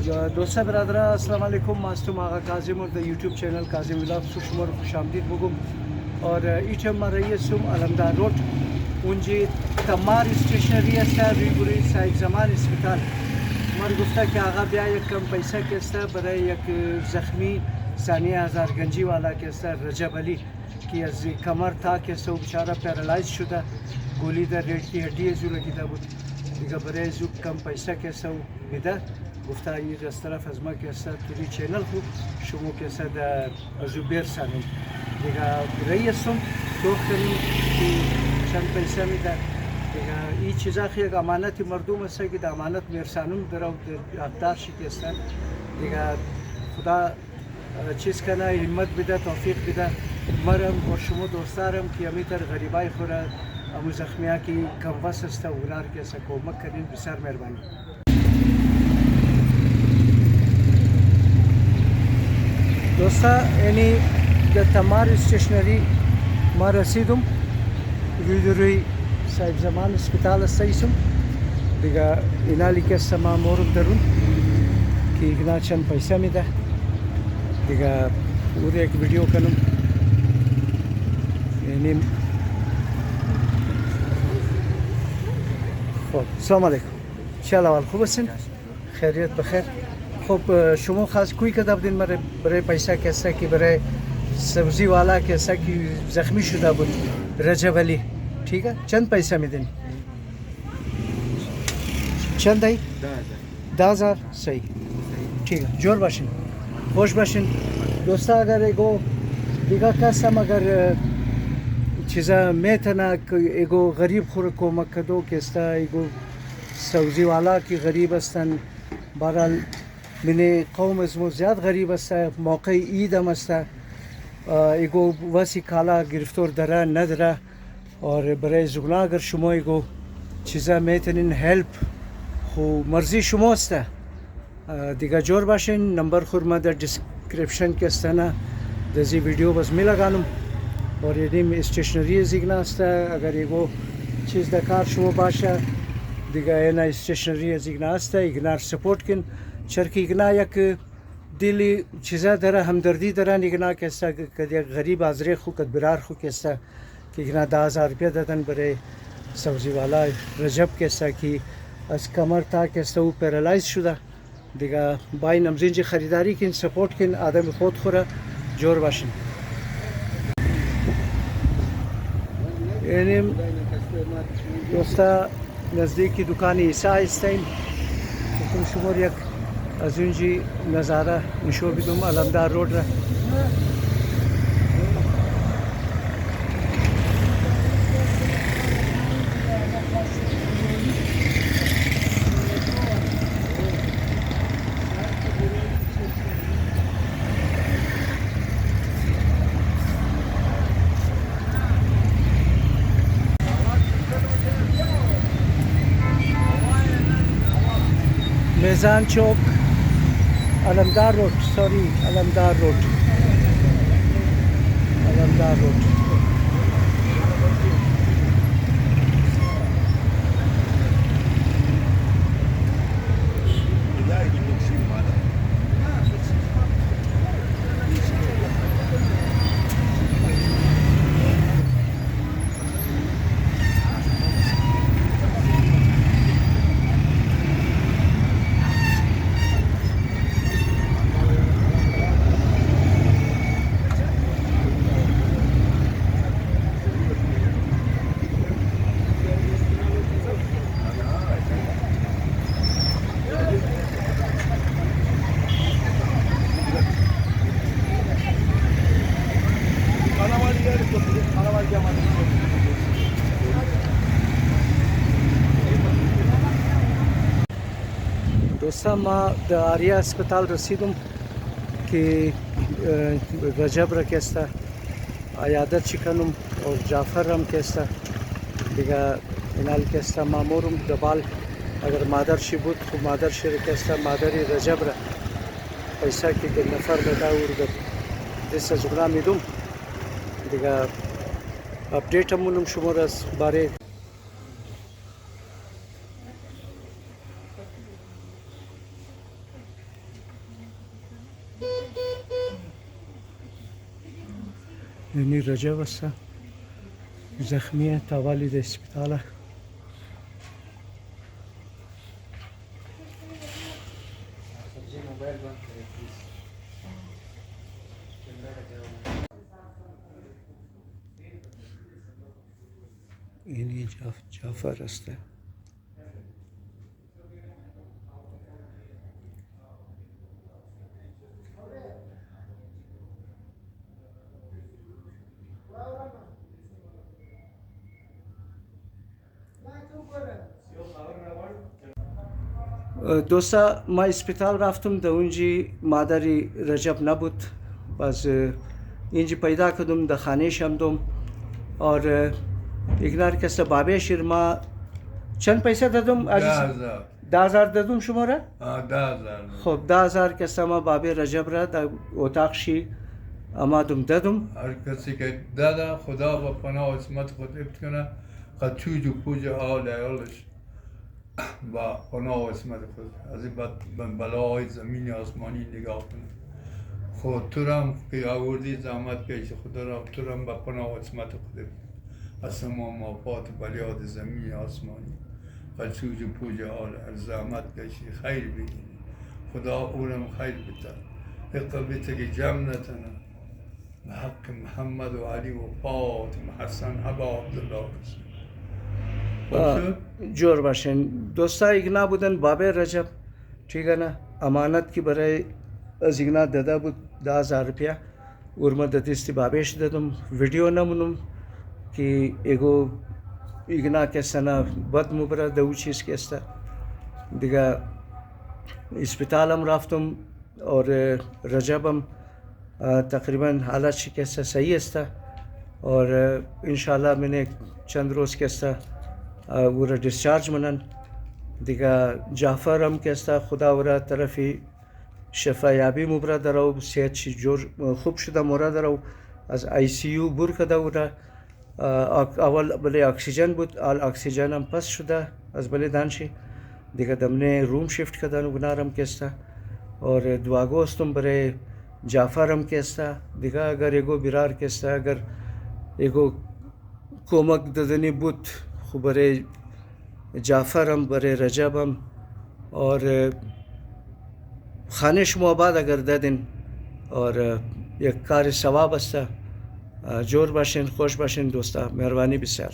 دوستا برادرا अस्सलाम वालेकुम मास्टम आगा काजिम और the YouTube channel Kazim vlog शुमर खुशामदीद बुगुम और इच मरयसुम अलमदार रोड उनजी तमार स्टेशनरी अस्ता रिबुरी साहिब जमान अस्पताल मर गुफ्ता कि आगा ब्या एक कम पैसा के अस्ता बराए एक जख्मी सानिया हजार गंजी वाला के अस्ता रजब अली की अज कमर था के सो बेचारा पैरालाइज शुदा गोली दर रेड की हड्डी जो लगी था वो दिगा बराए जो कम पैसा के सो बिदा गुफ्ता ये इस तरफ अजमा के साथ टीवी चैनल को शुमो के साथ जुबेर सानी दिगा रईसुम तो करी कि चंद पैसा में दा दिगा ये चीज़ा की अमानत मर्दों में से कि अमानत मेरे सानुम दराव अब्दार शी के साथ दिगा खुदा चीज़ करना हिम्मत बिदा तौफीक बिदा मरम और शुमो दोस्तारम की अमीतर गरीबाई खुरा अमु जख्मिया की कम वसस्ता उनार के साथ कोमक करें बिसार मेहरबानी दोस्ता यानी द तमार स्टेशनरी मा रसीदुम विदुरी साहिब जमान अस्पताल सईसुम दिगा इनाली के समा मोरुम दरुन कि इगना चंद पैसा में दा दिगा पूरे एक वीडियो करूँ यानी अस्सलाम वालेकुम चला वाल खूब हसन खैरियत बखैर खूब शुमो खास कोई कदम दिन मरे बड़े पैसा कैसा कि बड़े सब्जी वाला कैसा कि जख्मी शुदा बुद रजब अली ठीक है चंद पैसा में दिन चंद आई 10,000 सही ठीक है जोर बाशिन होश बाशिन दोस्ता अगर एगो दिगा कसम अगर चीज़ा मैं था ना एगो गरीब खुर को मकदो कैसा एगो सब्जी वाला की गरीब अस्तन बहरहाल मैंने कौम इसमें ज़्यादा गरीब अस्ता मौके ईद हम अस्ता एगो वसी काला गिरफ्तार दरा न दरा और बरे जुगला अगर शुमो एगो चीज़ा में तनिन हेल्प हो मर्जी शुमो अस्ता दिगा जोर बाशिन नंबर खुरमा द डिस्क्रिप्शन के अस्ता ना दजी वीडियो बस मिला गानुम और ये स्टेशनरी जिगना अस्ता अगर एगो चीज़ दकार शुमो बाशा दिगा ना स्टेशनरी जिगना अस्ता इग्नार सपोर्ट किन चरकी इगना एक दिली चीज़ा दरा हमदर्दी दरा निगना कैसा कदिया गरीब आजरे खु कदबिरार खु कैसा कि इगना 10,000 रुपया दतन बरे सब्जी वाला रजब कैसा कि अस कमर था कैसा वो पैरालाइज शुदा दिगा बाई नमजीन जी ख़रीदारी किन सपोर्ट किन आदम खुद खुरा जोर बाशिन यानी दोस्ता नज़दीक की दुकान ईसा इस्ताइन तुम शुमर एक अजुंजी नज़ारा निशो भी तुम अलमदार रोड रहा मेज़ान चौक अलमदार रोड सॉरी अलमदार रोड दोस्ता माँ द आर्या अस्पताल रसीदुम कि रजब रकेस्ता आयादत चिकनुम और जाफर रम केस्ता दिगा इनाल केस्ता मामूरुम दबाल अगर मादर शिबुत तो मादर शिर केस्ता मादरी रजब र पैसा की नफर बता उर्ग दिस जुगला मिदुम दिगा अपडेट अमुनुम शुमरस बारे اینی رجب است، زخمیه، توالی در اسپیتاله. اینی جعفر است. دوستا ما اسپیتال رفتم، در اونجی مادری رجب نبود، باز اینجی پیدا کردم، در خانه شمدم اور ایگنار کسته بابه شیر ما چند پیسه دادم؟ 10,000 دادم شما را؟ 10,000. خب 10,000 کسته ما بابه رجب را در اتاق شی امادم دادم. هر کسی که داده خدا با پناه و عصمت خود حفظ کنه، قد چوج و پوج آل عیالش با پناه و عصمت خود از این بلاهای زمین آسمانی نگاه کنه. خود تو هم که آوردی زحمت کشی، خدا را تو هم با پناه و عصمت خود از تمام آفات بلیاد زمین آسمانی قد چوج و پوج آل زحمت کشی خیر بگیری، خدا اونم خیر بده. اقبیت که جمع نتنه حق محمد و علی و فاطمه حسن ابا عبدالله رسول. جور باشین دوستا، ایگنا بودن بابه رجب، ठीक है ना, अमानत की बरे अजिगना दादा बुद 10,000 रुपया उर्मा दतिस्ती बाबेश ददम वीडियो ना मुनुम कि एगो इगना के सना बद मुबरा दउचीस के स्ता दिगा इस्पितालम राफ्तम और रजबम तकरीबन हालत शिकस्त सही अस्ता और इंशाल्लाह मैंने चंद रोज़ के स्ता वरा डिस्चार्ज मनन दिगा जाफरम के स्ता खुदा वरा तरफी शफायाबी मुबरा दराव सेहत शी जोर खूब शुदा मोरा दराव आज ICU बुर कदा वरा अवल बले ऑक्सीजन बुत आल ऑक्सीजन हम पस शुदा आज बले दानशी दिगा दमने रूम शिफ्ट कदा नुगनारम के स्ता और दुआगोस्तम बरे जाफरम के स्ता दिगा अगर एगो बिरार के स्ता अगर एगो कोमक ददनी बुत खुबरे जाफरम बरे रजबम और खानिश मुआबाद अगर ददिन और एक कार सवाब अस्ता जोर बाशिन खुश बाशिन दोस्ता मेहरबानी बिस्यार.